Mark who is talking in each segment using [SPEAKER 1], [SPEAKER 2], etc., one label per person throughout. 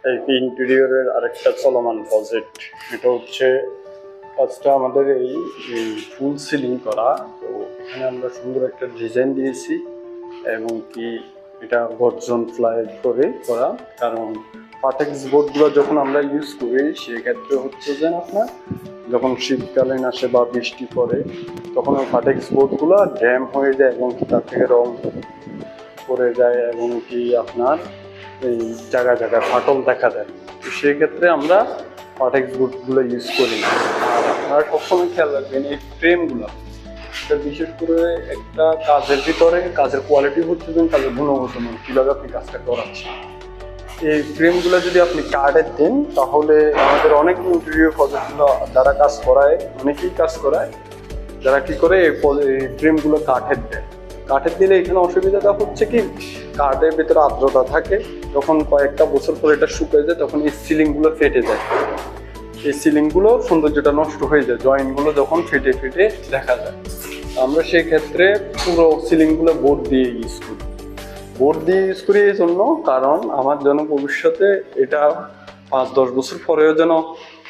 [SPEAKER 1] এই ইন্টেরিয়রের আরেকটা চলমান প্রজেক্ট। এটা হচ্ছে কাজটা আমাদের এই ফুল সিলিং করা। তো এখানে আমরা সুন্দর একটা ডিজাইন দিয়েছি এবং কি এটা গর্জন ফ্লাই করে করা। কারণ পাটেক্স বোর্ডগুলো যখন আমরা ইউজ করি সেক্ষেত্রে হচ্ছে যে আপনার যখন শীতকালীন আসে বা বৃষ্টি পড়ে তখন ওই পাটেক্স বোর্ডগুলো ড্যাম হয়ে যায় এবং তার থেকে রং পড়ে যায় এবং কি আপনার এই জায়গায় জায়গায় ফাটল দেখা দেয়। তো সেক্ষেত্রে আমরা পাটেক্স বোর্ডগুলো ইউজ করি না। আর আপনারা সবসময় খেয়াল রাখবেন এই ফ্রেমগুলো, এটা বিশেষ করে একটা কাজের ভিতরে কাজের কোয়ালিটি হচ্ছে যে কাজের গুণগত মান কীভাবে আপনি কাজটা করাচ্ছেন। এই ফ্রেমগুলো যদি আপনি কাঠের দেন তাহলে আমাদের অনেক ইন্টেরিয়র প্রজেক্টগুলো যারা কাজ করায় অনেকেই কাজ করায় যারা কি করে এই ফ্রেমগুলো কাঠের দেয়। কাঠের দিলে এখানে অসুবিধাটা হচ্ছে কি কাঠের ভিতরে আর্দ্রতা থাকে, যখন কয়েকটা বছর পরে এটা শুকিয়ে যায় তখন এই সিলিংগুলো ফেটে যায়, এই সিলিংগুলো সৌন্দর্যটা নষ্ট হয়ে যায়, জয়েন্টগুলো যখন ফেটে ফেটে দেখা যায়। আমরা সেই ক্ষেত্রে পুরো সিলিংগুলো বোর্ড দিয়ে ইউজ করি। বোর্ড দিয়ে ইউজ করি এই জন্য কারণ আমার যেন ভবিষ্যতে এটা 5-10 বছর পরেও যেন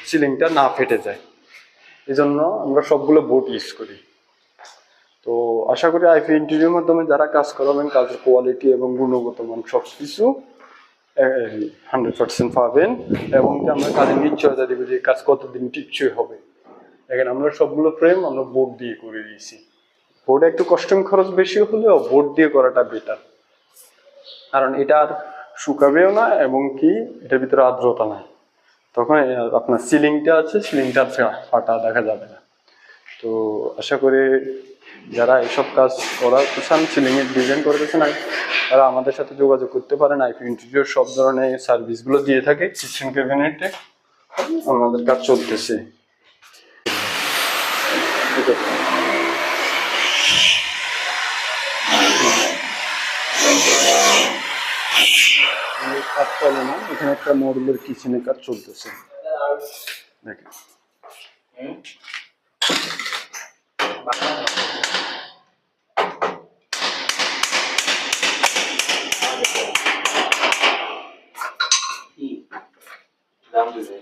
[SPEAKER 1] সিলিংটা না ফেটে যায়, এই জন্য আমরা সবগুলো বোর্ড ইউজ করি। তো আশা করি আইপি ইন্টেরিয়র মাধ্যমে যারা কাজ করাবেন কাজের কোয়ালিটি এবং গুণগত মান সব কিছু 100% পাবেন এবং আমরা কাজের নিশ্চয়তা দেবো যে কাজ কতদিন টিকসই হবে। দেখেন আমরা সবগুলো ফ্রেম আমরা বোর্ড দিয়ে করে দিয়েছি। বোর্ডে একটু কস্টিউম খরচ বেশি হলেও বোর্ড দিয়ে করাটা বেটার, কারণ এটা আর শুকাবেও না এবং কি এটার ভিতরে আর্দ্রতা নাই, তখন আপনার সিলিংটা আছে সিলিংটা ফাটা দেখা যাবে না। তো আশা করি যারা এসব কাজ করাতে চান সিলিংয়ের ডিজাইন করতে চান তারা আমাদের সাথে যোগাযোগ করতে পারেন। আইপি ইন্টেরিয়র সব ধরনের সার্ভিসগুলো দিয়ে থাকে। কিচেন ক্যাবিনেটে আমাদের কাজ চলতেছে। কাজ চলে না, এখানে একটা মডেলের কিচেনের কাজ চলতেছে দেখেন।
[SPEAKER 2] দাম দিবে